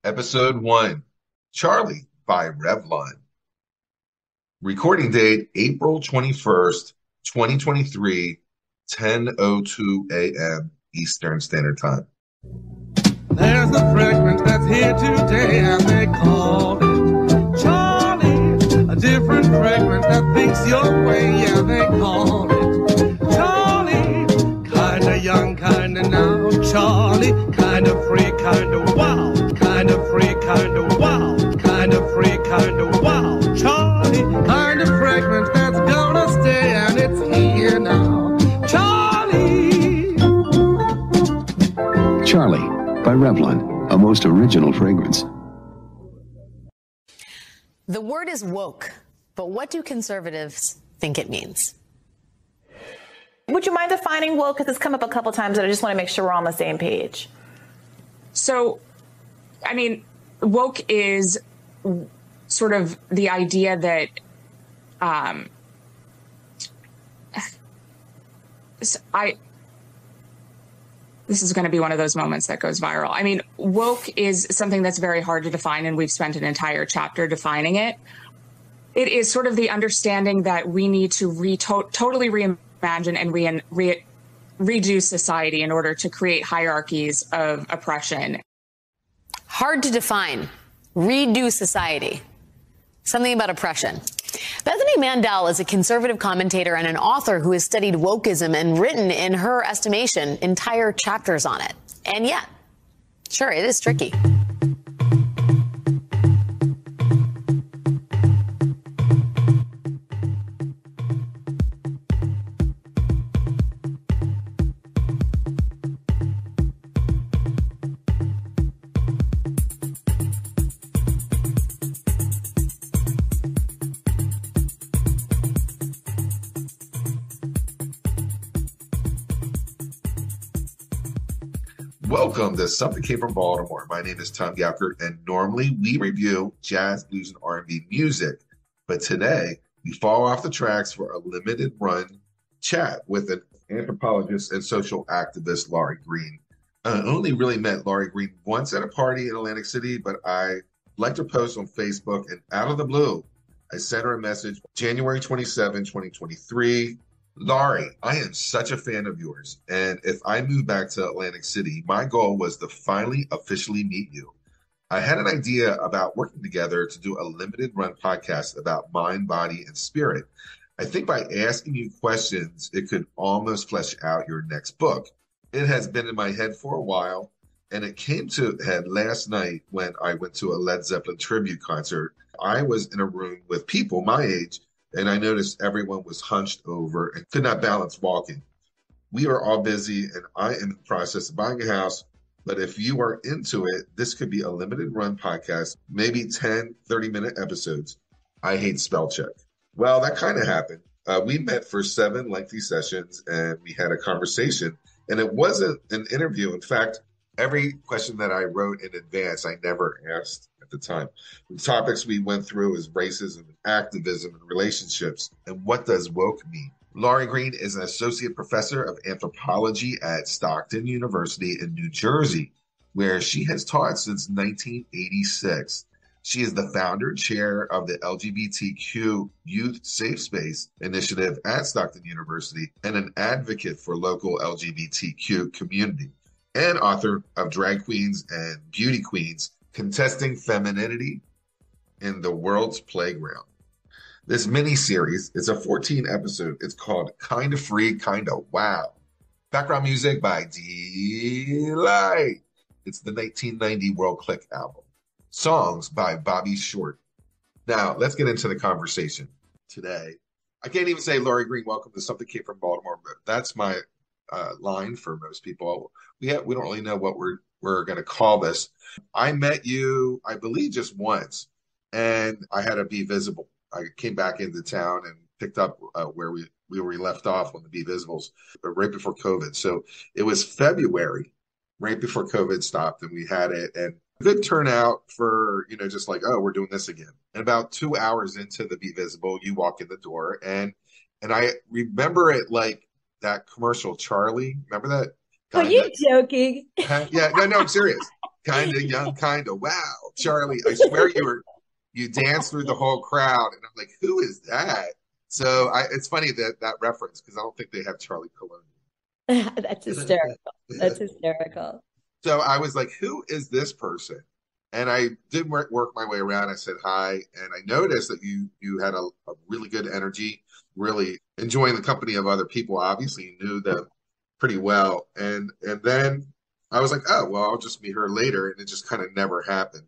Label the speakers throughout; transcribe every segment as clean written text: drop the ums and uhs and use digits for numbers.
Speaker 1: Episode 1, Charlie by Revlon. Recording date April 21st, 2023, 10:02 a.m. Eastern Standard Time.
Speaker 2: There's a fragrance that's here today and they call it Charlie. A different fragrance that thinks your way, yeah, they call it Charlie. Kinda young, kinda now, Charlie. Kinda free, kinda wild. Kinda free, kinda wild. Kinda free, kinda wild. Charlie, kinda fragrance that's gonna stay and it's here now. Charlie.
Speaker 3: Charlie by Revlon, a most original fragrance.
Speaker 4: The word is woke, but what do conservatives think it means?
Speaker 5: Would you mind defining woke? Because it's come up a couple times and I just want to make sure we're on the same page.
Speaker 6: So, I mean, woke is sort of the idea that this is going to be one of those moments that goes viral. I mean, woke is something that's very hard to define, and we've spent an entire chapter defining it. It is sort of the understanding that we need to totally reimagine and redo society in order to create hierarchies of oppression.
Speaker 4: Hard to define. Redo society. Something about oppression. Bethany Mandel is a conservative commentator and an author who has studied wokeism and written, in her estimation, entire chapters on it. And yet, sure, it is tricky.
Speaker 1: Welcome to Something Came from Baltimore. My name is Tom Gouker, and normally we review jazz, blues, and R&B music. But today, we fall off the tracks for a limited run chat with an anthropologist and social activist, Laurie Greene. I only really met Laurie Greene once at a party in Atlantic City, but I liked her post on Facebook, and out of the blue, I sent her a message January 27, 2023. Laurie, I am such a fan of yours, and if I move back to Atlantic City, my goal was to finally officially meet you. I had an idea about working together to do a limited run podcast about mind, body, and spirit. I think by asking you questions, it could almost flesh out your next book. It has been in my head for a while, and it came to a head last night when I went to a Led Zeppelin tribute concert. I was in a room with people my age, and I noticed everyone was hunched over and could not balance walking. We are all busy, and I am in the process of buying a house. But if you are into it, this could be a limited run podcast, maybe 10, 30-minute episodes. I hate spell check. Well, that kind of happened. We met for 7 lengthy sessions, and we had a conversation. And it wasn't an interview. In fact, every question that I wrote in advance, I never asked at the time. The topics we went through is racism, and activism, and relationships. And what does woke mean? Laurie Greene is an associate professor of anthropology at Stockton University in New Jersey, where she has taught since 1986. She is the founder chair of the LGBTQ Youth Safe Space Initiative at Stockton University and an advocate for local LGBTQ community, and author of Drag Queens and Beauty Queens, Contesting Femininity in the World's Playground. This mini-series is a 14-episode. It's called Kinda Free, Kinda Wow. Background music by D-Light. It's the 1990 World Click album. Songs by Bobby Short. Now, let's get into the conversation today. I can't even say, Laurie Greene, welcome to Something Came from Baltimore, but that's my line for most people. We don't really know what we're going to call this. I met you, I believe, just once, and I had to be visible. I came back into town and picked up where we left off on the Be Visibles right before COVID. So it was February, right before COVID stopped, and we had it, and good turnout for, just like, oh, we're doing this again. And about 2 hours into the Be Visible, you walk in the door, and I remember it like that commercial, Charlie. Remember that?
Speaker 7: Are you joking?
Speaker 1: Yeah, no, I'm serious. kind of young, kind of wow. Charlie, I swear you danced through the whole crowd. And I'm like, who is that? So it's funny that reference because I don't think they have Charlie Cologne.
Speaker 7: That's hysterical. That's hysterical.
Speaker 1: So I was like, who is this person? And I did work my way around. I said hi, and I noticed that you had a really good energy, really enjoying the company of other people. Obviously, you knew them pretty well. And then I was like, oh, well, I'll just meet her later. And it just kind of never happened.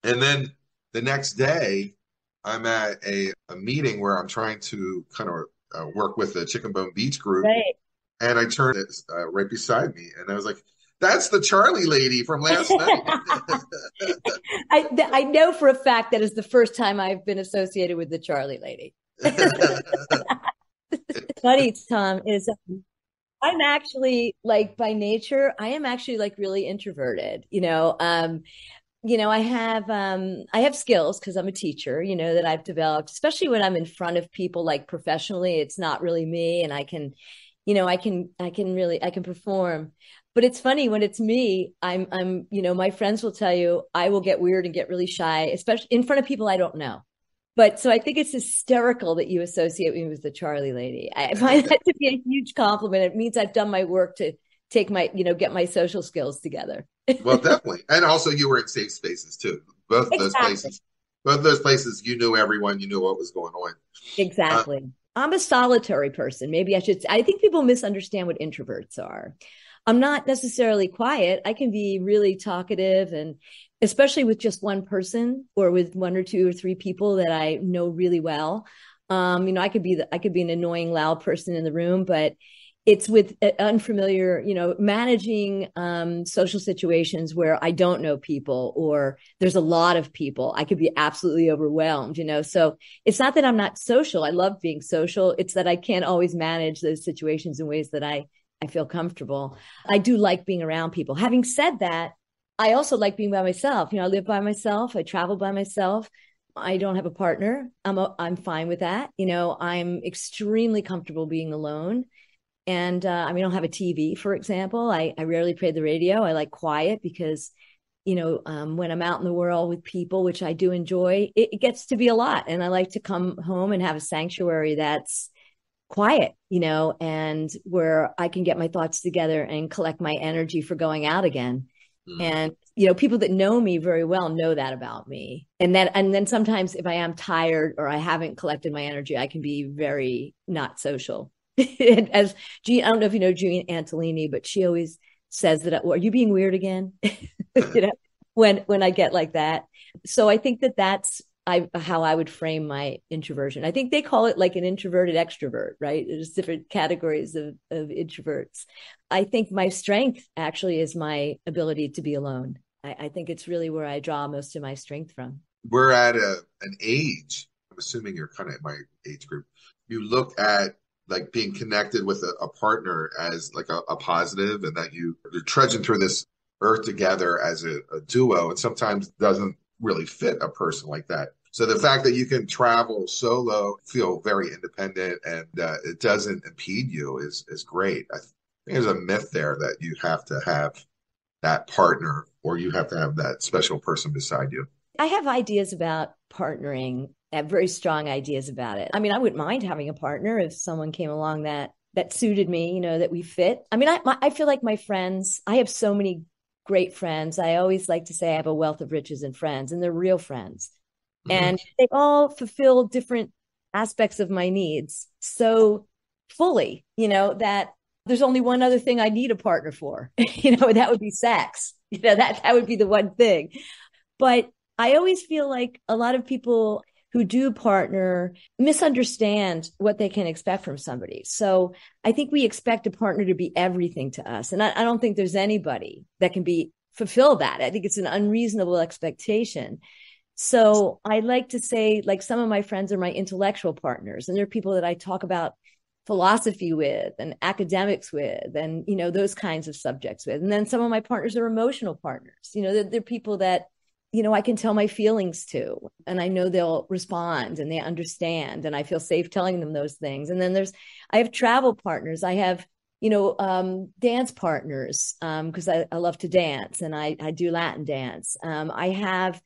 Speaker 1: And then the next day, I'm at a meeting where I'm trying to kind of work with the Chicken Bone Beach group.
Speaker 7: Right.
Speaker 1: And I turned it right beside me. And I was like, that's the Charlie lady from last night.
Speaker 7: I know for a fact that is the first time I've been associated with the Charlie lady. Funny, Tom, is I'm actually like by nature, I am actually like really introverted, I have skills because I'm a teacher, that I've developed, especially when I'm in front of people like professionally, it's not really me. And I can perform. But it's funny when it's me, my friends will tell you, I will get weird and get really shy, especially in front of people I don't know. But so I think it's hysterical that you associate me with the Charlie lady. I find that to be a huge compliment. It means I've done my work to take my, get my social skills together.
Speaker 1: Well, definitely. And also you were in safe spaces too. Both of those places, you knew everyone, you knew what was going on.
Speaker 7: Exactly. I'm a solitary person. Maybe I think people misunderstand what introverts are. I'm not necessarily quiet. I can be really talkative, and especially with just one person or with one or two or three people that I know really well. I could be an annoying, loud person in the room, but it's with unfamiliar, managing social situations where I don't know people or there's a lot of people. I could be absolutely overwhelmed, So it's not that I'm not social. I love being social. It's that I can't always manage those situations in ways that I feel comfortable. I do like being around people. Having said that, I also like being by myself. I live by myself. I travel by myself. I don't have a partner. I'm fine with that. I'm extremely comfortable being alone. And I don't have a TV, for example. I rarely play the radio. I like quiet because, when I'm out in the world with people, which I do enjoy, it gets to be a lot. And I like to come home and have a sanctuary that's quiet, and where I can get my thoughts together and collect my energy for going out again. And, people that know me very well know that about me. And then sometimes if I am tired or I haven't collected my energy, I can be very not social. As Jean, I don't know if you know Jean Antolini, but she always says that, are you being weird again? When I get like that. So I think that's how I would frame my introversion. I think they call it like an introverted extrovert, right? There's different categories of introverts. I think my strength actually is my ability to be alone. I think it's really where I draw most of my strength from.
Speaker 1: We're at an age, I'm assuming you're kind of in my age group. You look at like being connected with a partner as like a positive, and that you're trudging through this earth together as a duo, and sometimes doesn't really fit a person like that. So the fact that you can travel solo, feel very independent, and it doesn't impede you is great. I think there's a myth there that you have to have that partner or you have to have that special person beside you.
Speaker 7: I have ideas about partnering. I have very strong ideas about it. I wouldn't mind having a partner if someone came along that suited me, that we fit. I feel like my friends, I have so many great friends. I always like to say I have a wealth of riches and friends, and they're real friends. Mm-hmm. And they all fulfill different aspects of my needs so fully, that there's only one other thing I need a partner for, that would be sex. That would be the one thing. But I always feel like a lot of people who do partner misunderstand what they can expect from somebody. So I think we expect a partner to be everything to us. And I don't think there's anybody that can fulfill that. I think it's an unreasonable expectation. So I like to say, like, some of my friends are my intellectual partners, and they're people that I talk about philosophy with and academics with, and, those kinds of subjects with. And then some of my partners are emotional partners. They're people that, I can tell my feelings to, and I know they'll respond and they understand, and I feel safe telling them those things. And then I have travel partners. I have dance partners, because I love to dance and I do Latin dance. I have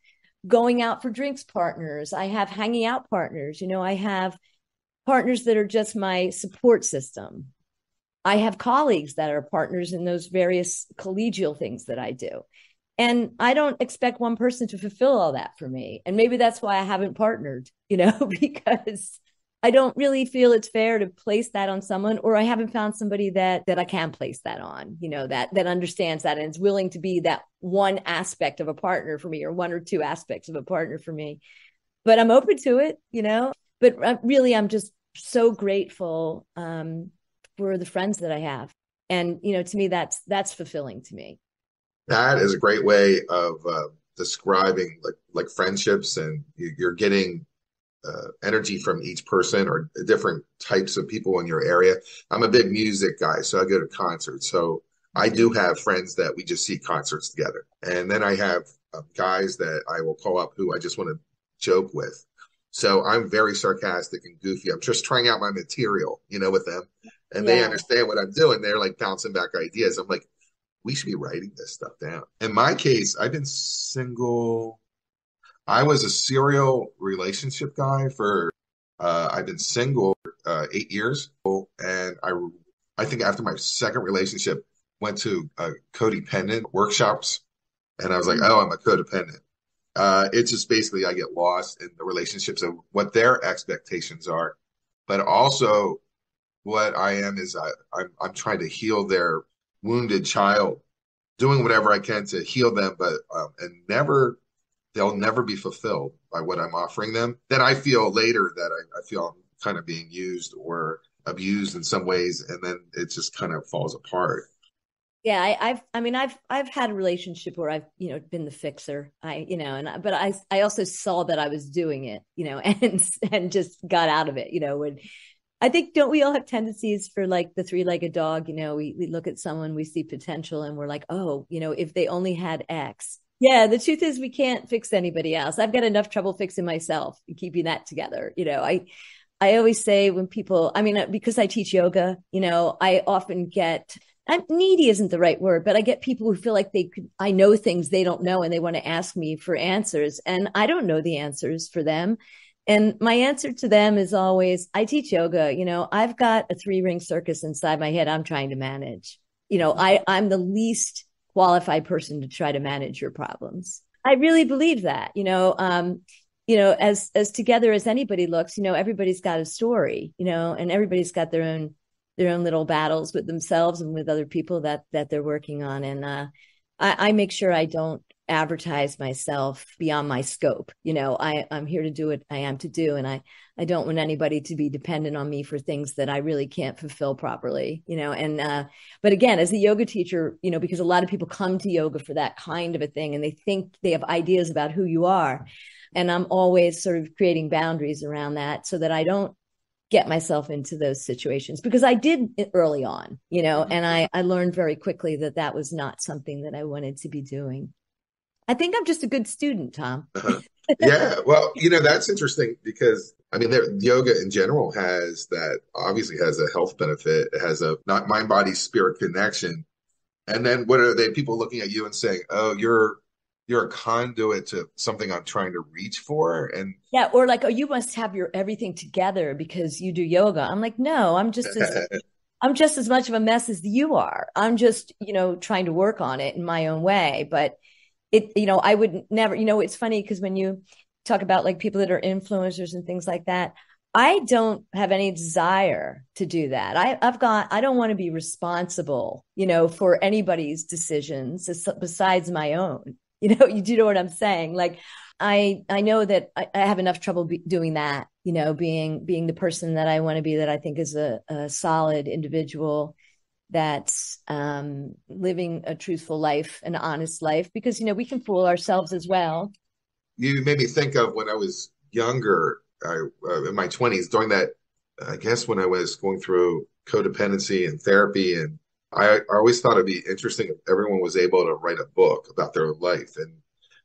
Speaker 7: going out for drinks partners. I have hanging out partners. I have partners that are just my support system. I have colleagues that are partners in those various collegial things that I do. And I don't expect one person to fulfill all that for me. And maybe that's why I haven't partnered, because I don't really feel it's fair to place that on someone, or I haven't found somebody that I can place that on, that understands that and is willing to be that one aspect of a partner for me, or one or two aspects of a partner for me. But I'm open to it, but really I'm just so grateful for the friends that I have. And, to me, that's fulfilling to me.
Speaker 1: That is a great way of describing like friendships, and you're getting energy from each person or different types of people in your area. I'm a big music guy, so I go to concerts. So I do have friends that we just see concerts together. And then I have guys that I will call up who I just want to joke with. So I'm very sarcastic and goofy. I'm just trying out my material, with them. And they understand what I'm doing. They're like bouncing back ideas. I'm like, we should be writing this stuff down. In my case, I've been single. I was a serial relationship guy I've been single 8 years. And I think after my second relationship, went to codependent workshops. And I was like, oh, I'm a codependent. It's just basically I get lost in the relationships of what their expectations are. But also what I am is I'm trying to heal their wounded child, doing whatever I can to heal them, but they'll never be fulfilled by what I'm offering them. Then I feel later that I feel I'm kind of being used or abused in some ways, and then it just kind of falls apart.
Speaker 7: Yeah, I've had a relationship where I've been the fixer. But I also saw that I was doing it, and just got out of it. When I think, don't we all have tendencies for like the three-legged dog? We look at someone, we see potential, and we're like, oh, if they only had X. Yeah, the truth is we can't fix anybody else. I've got enough trouble fixing myself and keeping that together. I always say when people, because I teach yoga, I often get, needy isn't the right word, but I get people who feel like I know things they don't know and they want to ask me for answers. And I don't know the answers for them. And my answer to them is always, I teach yoga. I've got a 3-ring circus inside my head I'm trying to manage. I'm the least qualified person to try to manage your problems. I really believe that, as together as anybody looks, everybody's got a story, and everybody's got their own little battles with themselves and with other people that they're working on. And I make sure I don't advertise myself beyond my scope. I'm here to do what I am to do. And I don't want anybody to be dependent on me for things that I really can't fulfill properly, but again, as a yoga teacher, because a lot of people come to yoga for that kind of a thing, and they think they have ideas about who you are. And I'm always sort of creating boundaries around that so that I don't get myself into those situations, because I did it early on, and I learned very quickly that was not something that I wanted to be doing. I think I'm just a good student, Tom.
Speaker 1: Yeah, well, that's interesting because yoga in general obviously has a health benefit. It has a not mind, body, spirit connection. And then what are they people looking at you and saying, oh, you're a conduit to something I'm trying to reach for? And
Speaker 7: yeah, or like, oh, you must have your everything together because you do yoga. I'm like, no, I'm just as much of a mess as you are. I'm just, trying to work on it in my own way. But I would never, it's funny because when you talk about like people that are influencers and things like that, I don't have any desire to do that. I don't want to be responsible, for anybody's decisions besides my own. You do know what I'm saying? Like, I know that I have enough trouble doing that, being the person that I want to be, that I think is a solid individual that's living a truthful life, an honest life, because, we can fool ourselves as well.
Speaker 1: You made me think of when I was younger, in my 20s, during that, I guess when I was going through codependency and therapy, and I always thought it'd be interesting if everyone was able to write a book about their life, and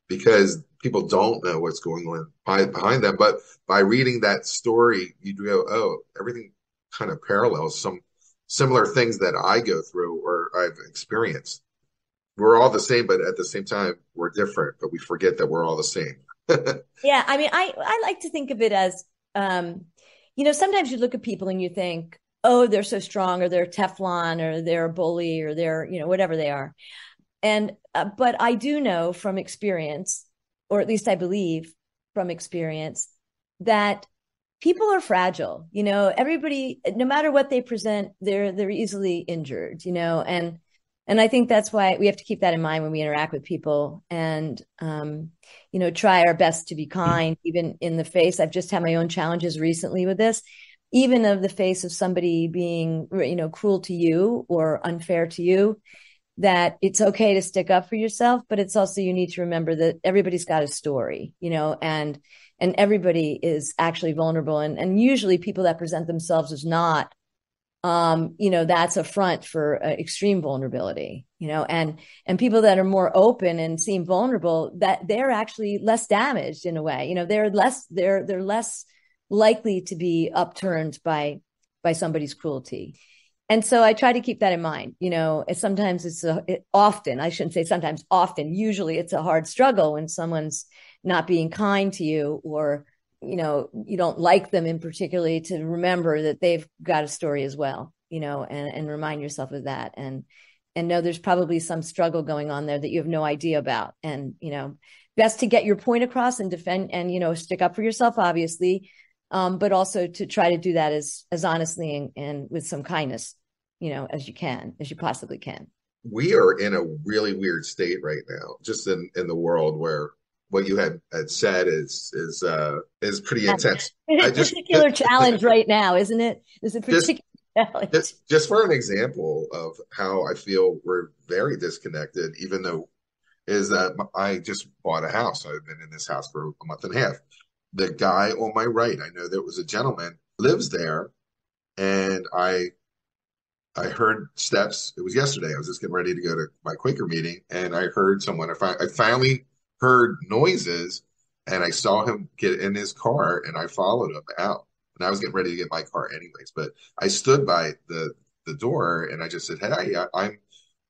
Speaker 1: because people don't know what's going on behind them, but by reading that story, you go, oh, everything kind of parallels similar things that I go through or I've experienced. We're all the same, but at the same time, we're different, but we forget that we're all the same.
Speaker 7: Yeah, I mean, I like to think of it as, sometimes you look at people and you think, oh, they're so strong, or they're Teflon, or they're a bully, or they're, whatever they are. And, but I do know from experience, or at least I believe from experience, that people are fragile. Everybody, no matter what they present, they're easily injured, and I think that's why we have to keep that in mind when we interact with people, and, try our best to be kind, even in the face. I've just had my own challenges recently with this, even of the face of somebody being, cruel to you or unfair to you, that it's okay to stick up for yourself, but it's also, you need to remember that everybody's got a story, and everybody is actually vulnerable. And usually people that present themselves as not, that's a front for extreme vulnerability, and people that are more open and seem vulnerable, that they're actually less damaged in a way, they're less likely to be upturned by somebody's cruelty. And so I try to keep that in mind. Sometimes often, I shouldn't say sometimes, often, usually it's a hard struggle when someone's not being kind to you, or you don't like them in particularly, to remember that they've got a story as well, and remind yourself of that, and know there's probably some struggle going on there that you have no idea about. And, best to get your point across and defend and, stick up for yourself, obviously, but also to try to do that as honestly and with some kindness, as you possibly can.
Speaker 1: We are in a really weird state right now, just in the world, where what you had said is pretty intense.
Speaker 7: It's a particular challenge right now, isn't it? It's a particular challenge.
Speaker 1: Just for an example of how I feel we're very disconnected, even though, is that I just bought a house. I've been in this house for a month and a half. The guy on my right, I know there was a gentleman, lives there, and I heard steps. It was yesterday. I was just getting ready to go to my Quaker meeting, and I heard someone. I finally heard noises, and I saw him get in his car, and I followed him out. And I was getting ready to get my car anyways, but I stood by the door, and I just said, "Hey, I'm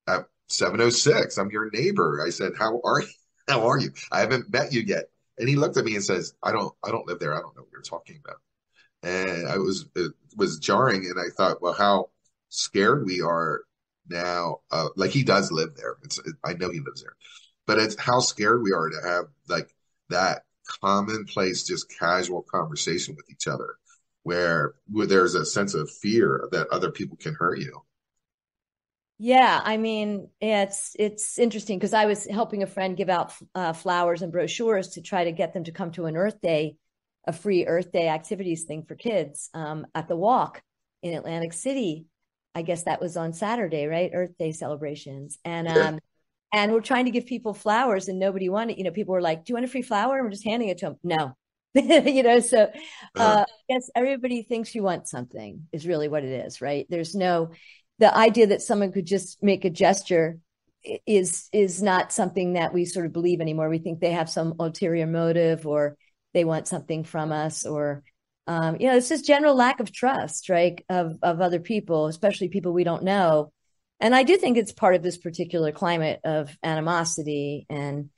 Speaker 1: at 706. I'm your neighbor." I said, "How are you? How are you? I haven't met you yet." And he looked at me and says, I don't live there. I don't know what you're talking about." And it was jarring. And I thought, well, how scared we are now. Like, he does live there. I know he lives there, but it's how scared we are to have like that commonplace, just casual conversation with each other, where there's a sense of fear that other people can hurt you.
Speaker 7: Yeah, I mean, it's interesting because I was helping a friend give out flowers and brochures to try to get them to come to an Earth Day, a free Earth Day activities thing for kids at the Walk in Atlantic City. I guess that was on Saturday, right? Earth Day celebrations. And and we're trying to give people flowers, and nobody wanted, people were like, "Do you want a free flower?" And we're just handing it to them. No. So I guess everybody thinks you want something is really what it is, right? The idea that someone could just make a gesture is not something that we sort of believe anymore. We think they have some ulterior motive, or they want something from us, or it's just general lack of trust, right, of other people, especially people we don't know. And I do think it's part of this particular climate of animosity and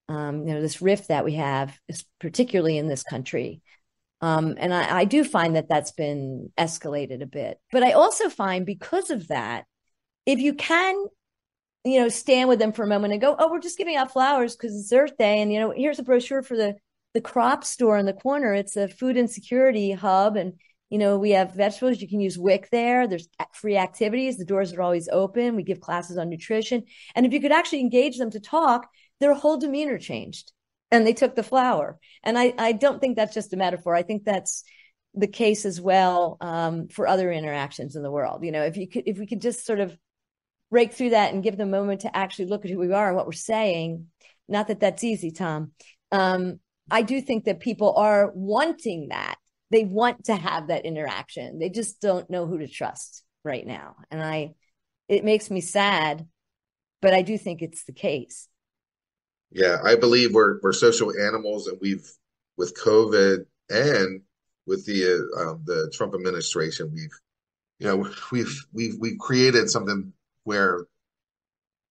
Speaker 7: this rift that we have, particularly in this country. And I do find that that's been escalated a bit. But I also find, because of that, if you can, stand with them for a moment and go, "Oh, we're just giving out flowers because it's Earth Day. And, here's a brochure for the crop store in the corner. It's a food insecurity hub. And, we have vegetables. You can use WIC there. There's free activities. The doors are always open. We give classes on nutrition." And if you could actually engage them to talk, their whole demeanor changed. And they took the flower. And I don't think that's just a metaphor. I think that's the case as well for other interactions in the world. If we could just sort of break through that and give them a moment to actually look at who we are and what we're saying. Not that that's easy, Tom. I do think that people are wanting that. They want to have that interaction. They just don't know who to trust right now. And it makes me sad, but I do think it's the case.
Speaker 1: Yeah, I believe we're social animals, and with COVID and with the Trump administration, we've created something where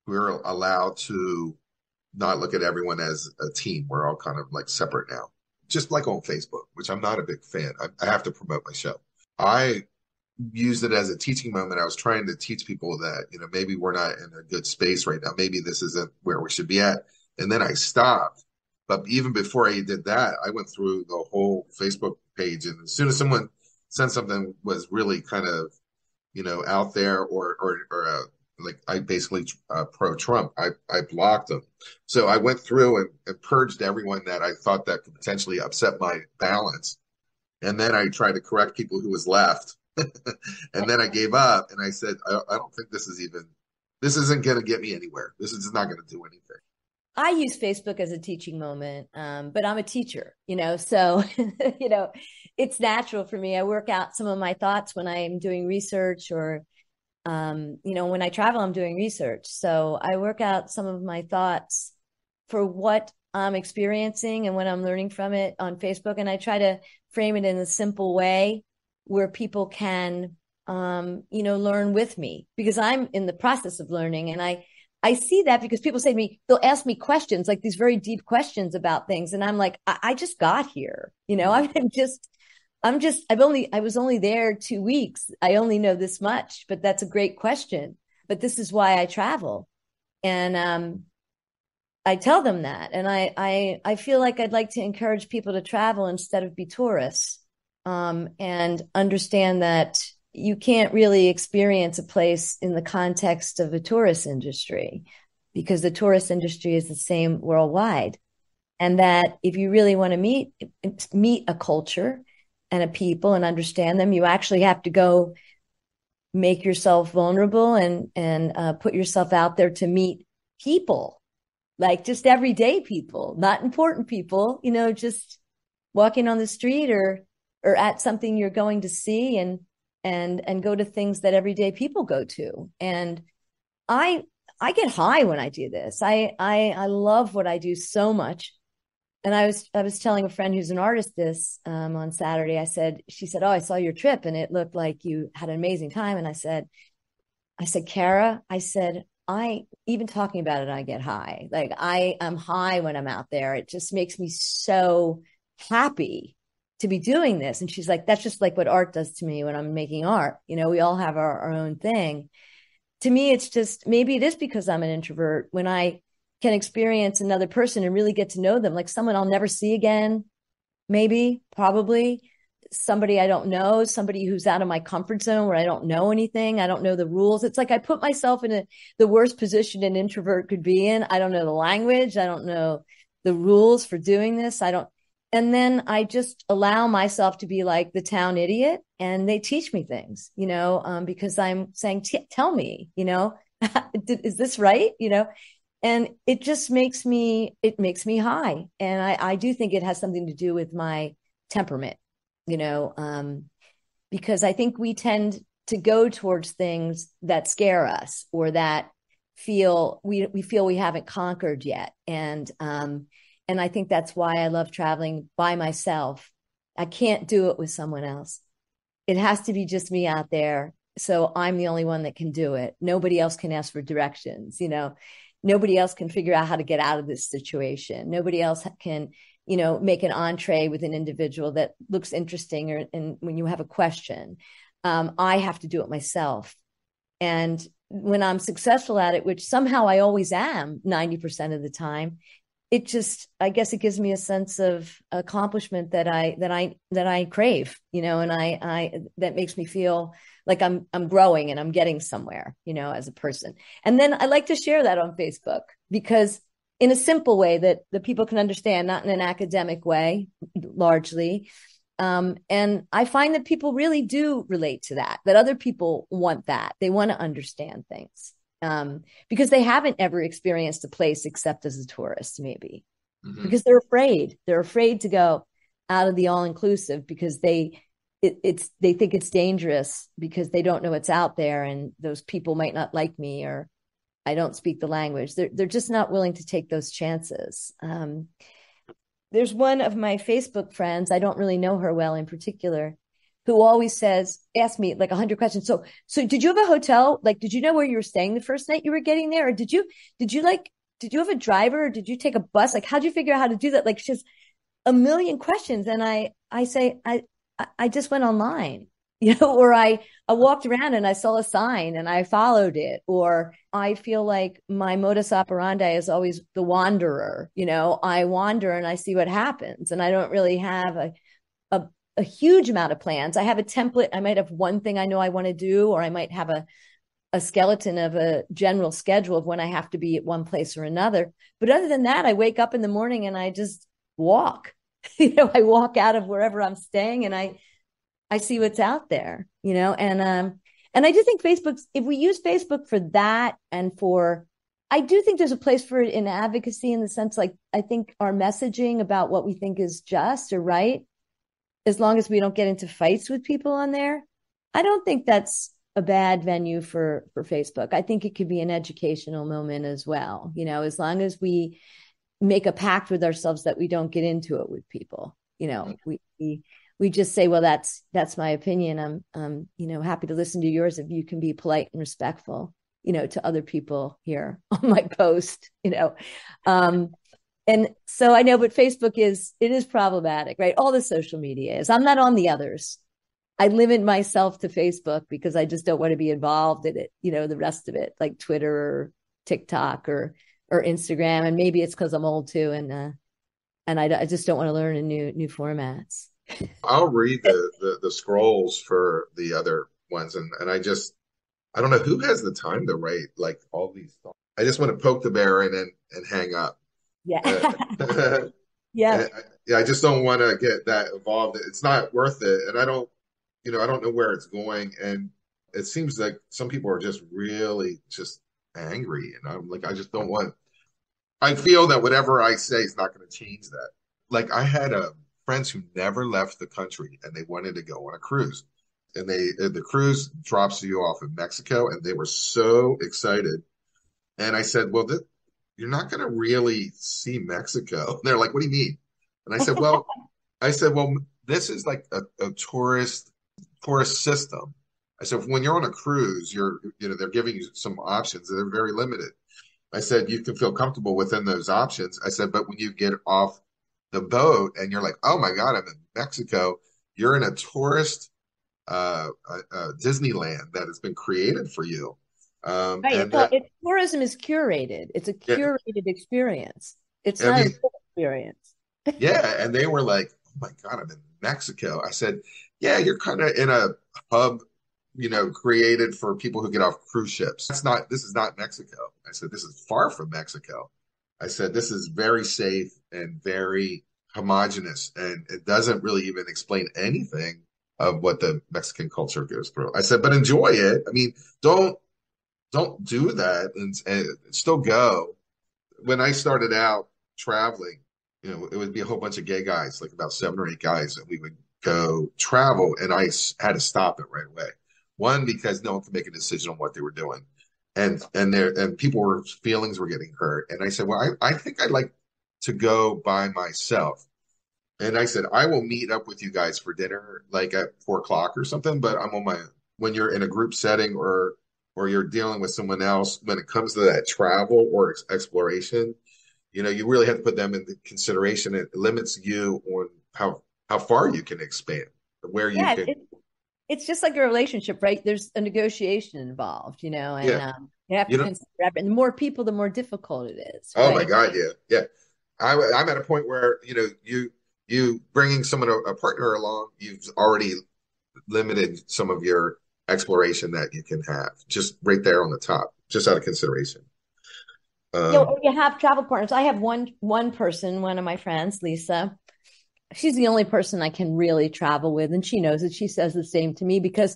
Speaker 1: we're allowed to not look at everyone as a team. We're all kind of like separate now, just like on Facebook, which I'm not a big fan. I have to promote my show. I used it as a teaching moment. I was trying to teach people that, maybe we're not in a good space right now. Maybe this isn't where we should be at. And then I stopped. But even before I did that, I went through the whole Facebook page. And as soon as someone sent something was really kind of, out there or like I basically pro-Trump, I blocked them. So I went through and purged everyone that I thought that could potentially upset my balance. And then I tried to correct people who was left. And then I gave up and I said, I don't think this isn't going to get me anywhere. This is not going to do anything.
Speaker 7: I use Facebook as a teaching moment, but I'm a teacher, so, it's natural for me. I work out some of my thoughts when I'm doing research or, when I travel, I'm doing research. So I work out some of my thoughts for what I'm experiencing and what I'm learning from it on Facebook. And I try to frame it in a simple way where people can, learn with me, because I'm in the process of learning. And I see that because people say to me, they'll ask me questions, like these very deep questions about things. And I'm like, I just got here, I was only there 2 weeks. I only know this much, but that's a great question. But this is why I travel. And, I tell them that. And I feel like I'd like to encourage people to travel instead of be tourists, and understand that you can't really experience a place in the context of a tourist industry, because the tourist industry is the same worldwide. And that if you really want to meet a culture and a people and understand them, you actually have to go make yourself vulnerable and put yourself out there to meet people, like just everyday people, not important people, just walking on the street or at something you're going to see and go to things that everyday people go to. And I get high when I do this. I love what I do so much. And I was telling a friend who's an artist this on Saturday. She said, "Oh, I saw your trip and it looked like you had an amazing time." And I said, "Kara," I even talking about it, I get high. Like I'm high when I'm out there. It just makes me so happy to be doing this. And she's like, "That's just like what art does to me when I'm making art. We all have our own thing." To me, it's just, maybe it is because I'm an introvert, when I can experience another person and really get to know them, like someone I'll never see again, maybe, probably, somebody I don't know, somebody who's out of my comfort zone where I don't know anything. I don't know the rules. It's like I put myself in the worst position an introvert could be in. I don't know the language. I don't know the rules for doing this. And then I just allow myself to be like the town idiot, and they teach me things, because I'm saying, tell me, is this right? And it just makes me high. And I do think it has something to do with my temperament, because I think we tend to go towards things that scare us or that we feel we haven't conquered yet. And I think that's why I love traveling by myself. I can't do it with someone else. It has to be just me out there. So I'm the only one that can do it. Nobody else can ask for directions, Nobody else can figure out how to get out of this situation. Nobody else can, make an entree with an individual that looks interesting, and when you have a question, I have to do it myself. And when I'm successful at it, which somehow I always am 90% of the time, I guess it gives me a sense of accomplishment that I crave, and that makes me feel like I'm growing and I'm getting somewhere, as a person. And then I like to share that on Facebook, because in a simple way that the people can understand, not in an academic way, largely. And I find that people really do relate to that other people want that. They want to understand things. Because they haven't ever experienced a place except as a tourist, maybe, because they're afraid to go out of the all-inclusive, because they think it's dangerous, because they don't know what's out there, and those people might not like me, or I don't speak the language. They're just not willing to take those chances. There's one of my Facebook friends, I don't really know her well in particular, who always ask me like 100 questions. So did you have a hotel? Like, did you know where you were staying the first night you were getting there? Or did you have a driver? Or did you take a bus? Like, how'd you figure out how to do that? Like, just a million questions. And I say, I just went online, or I walked around and I saw a sign and I followed it. Or I feel like my modus operandi is always the wanderer. I wander and I see what happens. And I don't really have a huge amount of plans. I have a template. I might have one thing I know I want to do, or I might have a skeleton of a general schedule of when I have to be at one place or another. But other than that, I wake up in the morning and I just walk. I walk out of wherever I'm staying and I see what's out there, and I do think if we use Facebook for that I do think there's a place for it in advocacy, in the sense, like, I think our messaging about what we think is just or right, as long as we don't get into fights with people on there, I don't think that's a bad venue for Facebook. I think it could be an educational moment as well, as long as we make a pact with ourselves that we don't get into it with people. We just say, well, that's my opinion. I'm happy to listen to yours if you can be polite and respectful, to other people here on my post, And so I know, but Facebook it is problematic, right? All the social media is. I'm not on the others. I limit myself to Facebook because I just don't want to be involved in it, the rest of it, like Twitter or TikTok or Instagram. And maybe it's because I'm old too, and I just don't want to learn in new formats.
Speaker 1: I'll read the scrolls for the other ones, and I don't know who has the time to write like all these thoughts. I just want to poke the bear and hang up.
Speaker 7: Yeah. Yeah.
Speaker 1: I just don't want to get that involved. It's not worth it. And I don't know where it's going. And it seems like some people are just really just angry. And I'm like, I just don't want, I feel that whatever I say is not going to change that. Like, I had friends who never left the country and they wanted to go on a cruise. And the cruise drops you off in Mexico, and they were so excited. And I said, well, you're not going to really see Mexico. And they're like, what do you mean? And I said, well, this is like a tourist system. I said, when you're on a cruise, they're giving you some options. They're very limited. I said, you can feel comfortable within those options. I said, but when you get off the boat and you're like, oh my God, I'm in Mexico, you're in a tourist Disneyland that has been created for you.
Speaker 7: Right. Tourism is curated. It's a curated experience. It's not a full experience.
Speaker 1: Yeah. And they were like, oh my God, I'm in Mexico. I said, yeah, you're kind of in a hub, created for people who get off cruise ships. This is not Mexico. I said, this is far from Mexico. I said, this is very safe and very homogenous, and it doesn't really even explain anything of what the Mexican culture goes through. I said, but enjoy it. I mean, don't do that and still go. When I started out traveling, it would be a whole bunch of gay guys, like about 7 or 8 guys, and we would go travel, and I had to stop it right away. One, because no one could make a decision on what they were doing. And feelings were getting hurt. And I said, well, I think I'd like to go by myself. And I said, I will meet up with you guys for dinner, like at 4:00 or something, but I'm on my, when you're in a group setting or you're dealing with someone else, when it comes to that travel or exploration, you really have to put them into consideration. It limits you on how far you can expand, where you can.
Speaker 7: It's just like a relationship, right? There's a negotiation involved, and you have to consider, and the more people, the more difficult it is.
Speaker 1: Oh my God. Yeah. I'm at a point where, you bringing someone, a partner along, you've already limited some of your exploration that you can have, just right there on the top, just out of consideration.
Speaker 7: You have travel partners. I have one person, one of my friends, Lisa. She's the only person I can really travel with, and she knows it. She says the same to me, because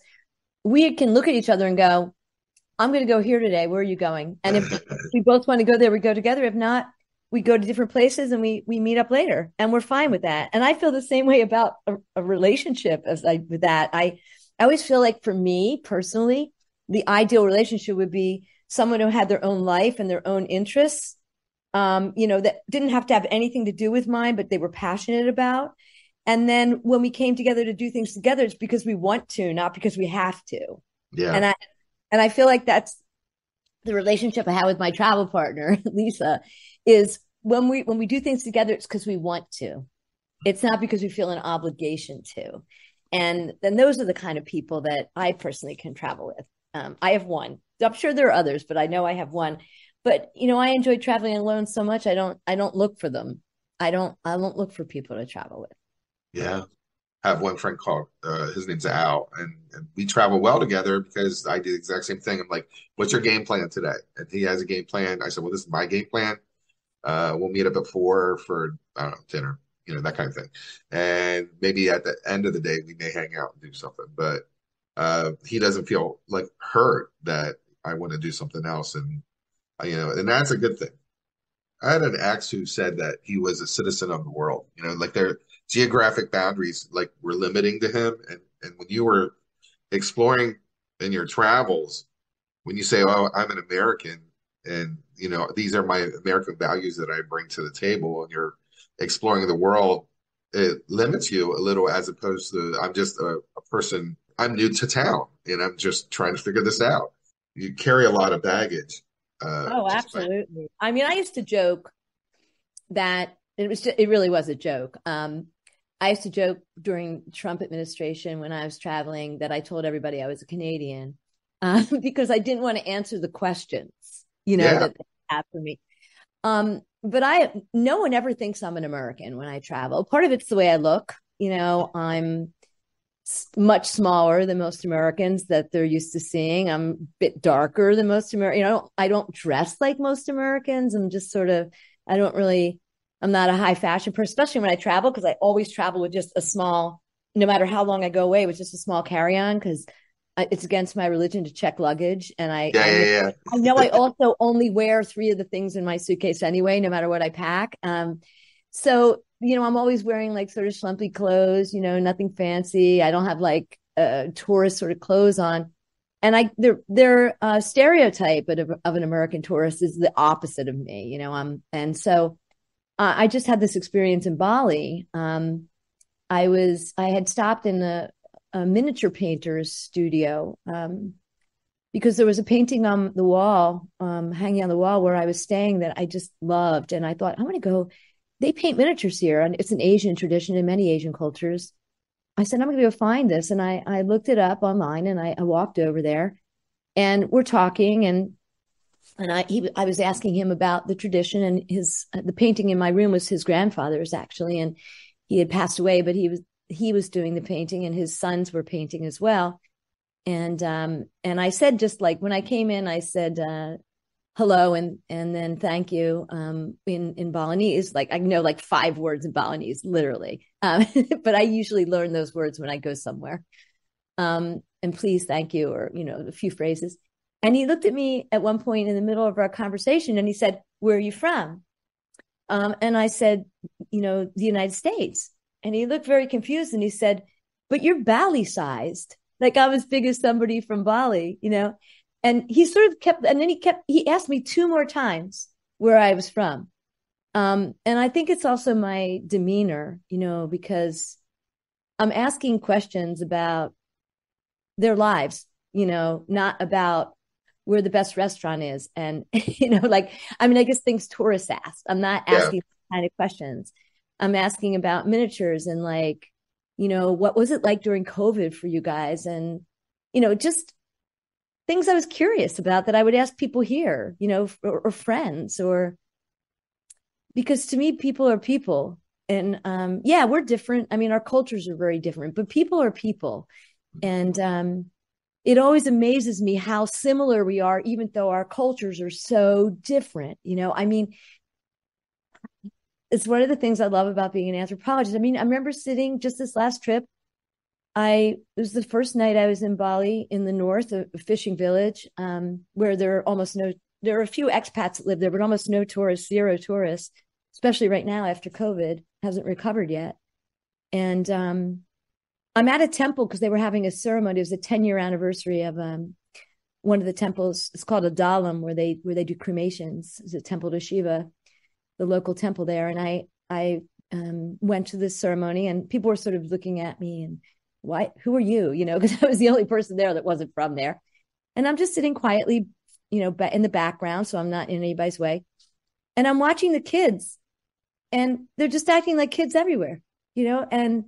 Speaker 7: we can look at each other and go, I'm going to go here today. Where are you going? And if we both want to go there, we go together. If not, we go to different places and we meet up later, and we're fine with that. And I feel the same way about a relationship with that. I always feel like, for me personally, the ideal relationship would be someone who had their own life and their own interests, that didn't have to have anything to do with mine, but they were passionate about. And then when we came together to do things together, it's because we want to, not because we have to.
Speaker 1: Yeah.
Speaker 7: And I feel like that's the relationship I have with my travel partner, Lisa, is when we do things together, it's because we want to. It's not because we feel an obligation to. And then those are the kind of people that I personally can travel with. I have one. I'm sure there are others, but I know I have one. But I enjoy traveling alone so much. I don't look for them. I don't look for people to travel with.
Speaker 1: Yeah. I have one friend called, his name's Al, and we travel well together because I do the exact same thing. I'm like, what's your game plan today? And he has a game plan. I said, well, this is my game plan. We'll meet up at 4 for, I don't know, dinner, that kind of thing. And maybe at the end of the day, we may hang out and do something. But he doesn't feel like hurt that I want to do something else. And, and that's a good thing. I had an ex who said that he was a citizen of the world, like their geographic boundaries like were limiting to him. And when you were exploring in your travels, when you say, "Oh, I'm an American," and these are my American values that I bring to the table, and you're exploring the world, it limits you a little as opposed to I'm just a person. I'm new to town, and I'm just trying to figure this out. You carry a lot of baggage.
Speaker 7: Oh, absolutely. I mean, I used to joke that it really was a joke. I used to joke during Trump administration when I was traveling that I told everybody I was a Canadian because I didn't want to answer the questions, that they had for me. But no one ever thinks I'm an American when I travel. Part of it's the way I look. I'm much smaller than most Americans that they're used to seeing. I'm a bit darker than most Americans. I don't dress like most Americans. I'm just sort of, I'm not a high fashion person, especially when I travel, because I always travel with just a small, no matter how long I go away, with just a small carry-on, because it's against my religion to check luggage. And I know I also only wear 3 of the things in my suitcase anyway, no matter what I pack. So, I'm always wearing like sort of schlumpy clothes, nothing fancy. I don't have like tourist sort of clothes on. And their stereotype of an American tourist is the opposite of me, and so I just had this experience in Bali. I had stopped in a miniature painter's studio because there was a painting on the wall, hanging on the wall where I was staying that I just loved. And I thought, I'm going to go. They paint miniatures here, and it's an Asian tradition in many Asian cultures. I said, I'm going to go find this. And I looked it up online, and I walked over there, and we're talking, and I was asking him about the tradition, and the painting in my room was his grandfather's actually, and he had passed away, but he was doing the painting, and his sons were painting as well. And I said, just like when I came in, I said hello and then thank you in Balinese. Like I know like 5 words in Balinese, literally, but I usually learn those words when I go somewhere. And please, thank you, or a few phrases. And he looked at me at one point in the middle of our conversation, and he said, "Where are you from?" And I said, the United States. And he looked very confused, and he said, "But you're Bali sized. Like I'm as big as somebody from Bali, And he sort of kept, and then he asked me 2 more times where I was from. And I think it's also my demeanor, because I'm asking questions about their lives, not about where the best restaurant is. And, I guess things tourists ask. I'm not asking kind of questions. I'm asking about miniatures and what was it like during COVID for you guys? And, just things I was curious about that I would ask people here, or friends, or because to me, people are people. And we're different. I mean, our cultures are very different, but people are people. And it always amazes me how similar we are, even though our cultures are so different. It's one of the things I love about being an anthropologist. I remember sitting just this last trip. It was the first night I was in Bali in the north, a fishing village, where there are a few expats that live there, but almost no tourists, 0 tourists, especially right now after COVID, hasn't recovered yet. And I'm at a temple because they were having a ceremony. It was a 10-year anniversary of one of the temples. It's called a Dalam, where they do cremations. It's a temple to Shiva, the local temple there. And I went to this ceremony, and people were sort of looking at me and, who are you? Because I was the only person there that wasn't from there. And I'm just sitting quietly, in the background, so I'm not in anybody's way. And I'm watching the kids, and they're just acting like kids everywhere, and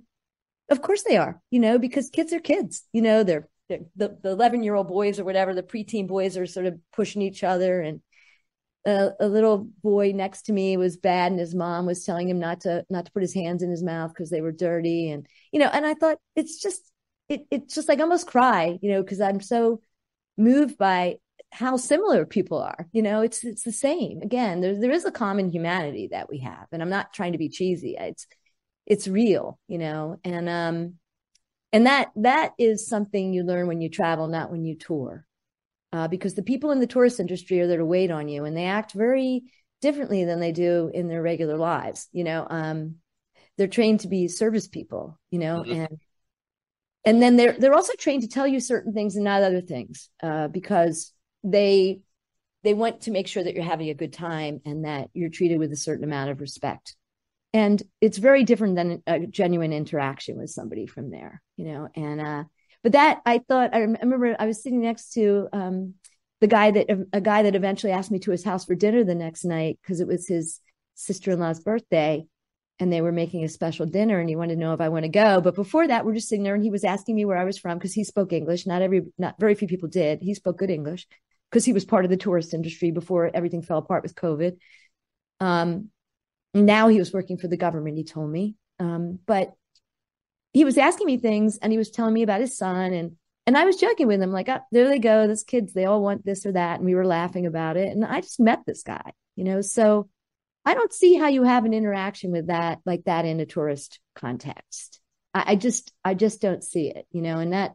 Speaker 7: of course they are, because kids are kids, they're the 11-year-old boys or whatever, the preteen boys are sort of pushing each other. And a little boy next to me was bad, and his mom was telling him not to put his hands in his mouth because they were dirty. And, and I thought it's just like I almost cry, because I'm so moved by how similar people are. It's the same. Again, there is a common humanity that we have, and I'm not trying to be cheesy. It's real, and that is something you learn when you travel, not when you tour. Because the people in the tourist industry are there to wait on you, and they act very differently than they do in their regular lives. They're trained to be service people, mm-hmm. and then they're also trained to tell you certain things and not other things, because they want to make sure that you're having a good time and that you're treated with a certain amount of respect. And it's very different than a genuine interaction with somebody from there, but that I remember I was sitting next to a guy that eventually asked me to his house for dinner the next night, because it was his sister-in-law's birthday and they were making a special dinner, and he wanted to know if I want to go. But before that, we're just sitting there, and he was asking me where I was from, because he spoke English. Not very few people did. He spoke good English because he was part of the tourist industry before everything fell apart with COVID. Now he was working for the government, he told me. But he was asking me things, and he was telling me about his son, and I was joking with him, like, oh, there they go, those kids, they all want this or that. And we were laughing about it. And I just met this guy, so I don't see how you have an interaction with that, like that, in a tourist context. I just don't see it, and that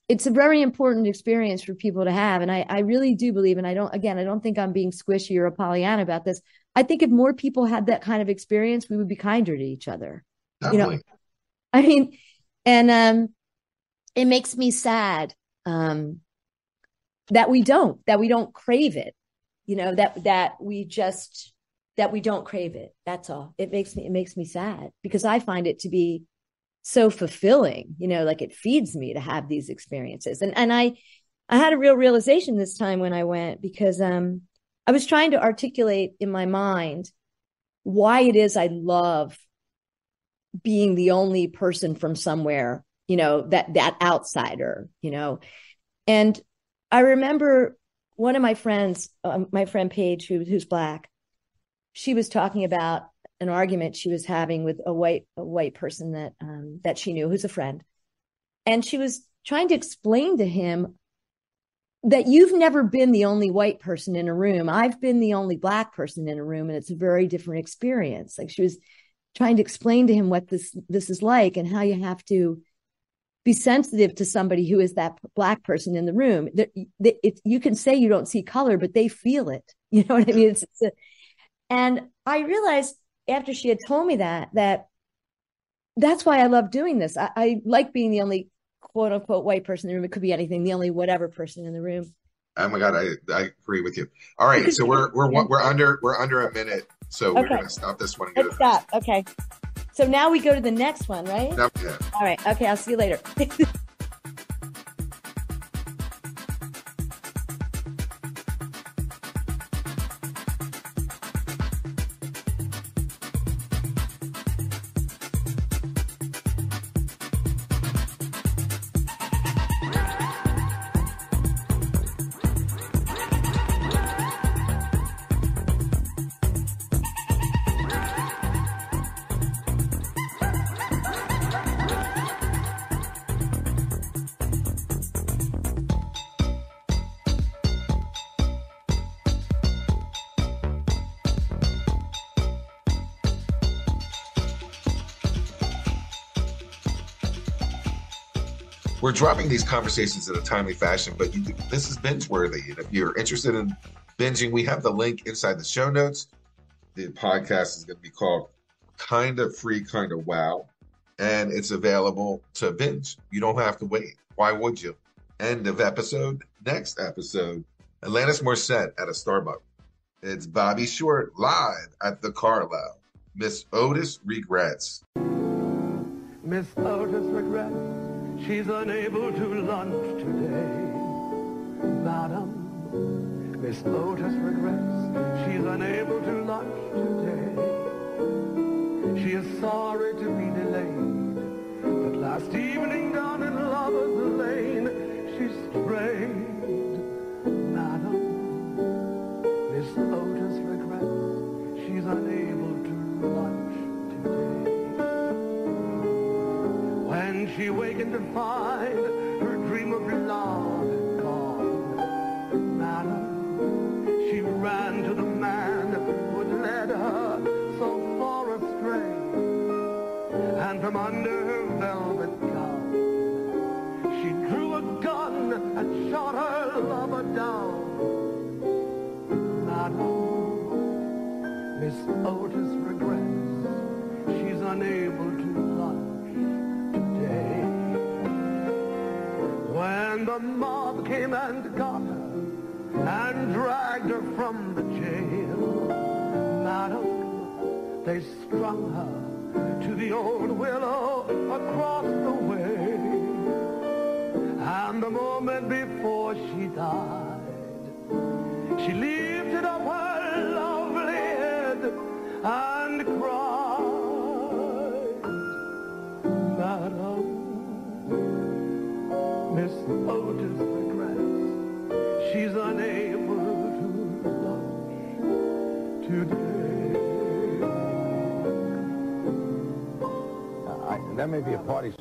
Speaker 7: it's a very important experience for people to have. And I really do believe, and I don't think I'm being squishy or a Pollyanna about this. I think if more people had that kind of experience, we would be kinder to each other.
Speaker 1: Definitely.
Speaker 7: I mean, and it makes me sad that we don't crave it, that we don't crave it. That's all. It makes me sad, because I find it to be so fulfilling, like it feeds me to have these experiences. And I had a real realization this time when I went, because I was trying to articulate in my mind why it is I love being the only person from somewhere, that outsider, and I remember one of my friends, my friend Paige, who's Black, she was talking about an argument she was having with a white person that she knew, who's a friend. And she was trying to explain to him that you've never been the only white person in a room. I've been the only Black person in a room, and it's a very different experience. Like, she was trying to explain to him what this is like, and how you have to be sensitive to somebody who is that Black person in the room. You can say you don't see color, but they feel it. You know what I mean? And I realized after she had told me that's why I love doing this. I like being the only quote unquote white person in the room. It could be anything, the only whatever person in the room.
Speaker 1: Oh my God, I agree with you. All right, so we're under a minute, so we're gonna stop this one and go to the
Speaker 7: stop. Okay. So now we go to the next one, right?
Speaker 1: Yeah.
Speaker 7: All right. Okay, I'll see you later.
Speaker 1: We're dropping these conversations in a timely fashion, but this is binge-worthy. And if you're interested in binging, we have the link inside the show notes. The podcast is going to be called Kinda Free, Kinda Wow, and it's available to binge. You don't have to wait. Why would you? End of episode. Next episode, Alanis Morissette at a Starbucks. It's Bobby Short live at the Carlisle. Miss Otis regrets.
Speaker 2: Miss Otis regrets she's unable to lunch today. Madam, Miss Otis regrets she's unable to lunch today. She is sorry to be delayed, but last evening down in Lover's Lane she strayed. Madam, Miss Otis regrets she's unable to lunch today. When she wakened to find her dream of love had gone, madam, she ran to the man who had led her so far astray, and from under her velvet gown she drew a gun and shot her lover down. Madam, Miss Otis regrets she's unable to lunch today. When the mob came and got her and dragged her from the jail, madam, they strung her to the old willow across the way. And the moment before she died, she lifted up her lovely head and cried. Madam, Miss Otis regrets she's unable to lunch today.
Speaker 8: That may be a party.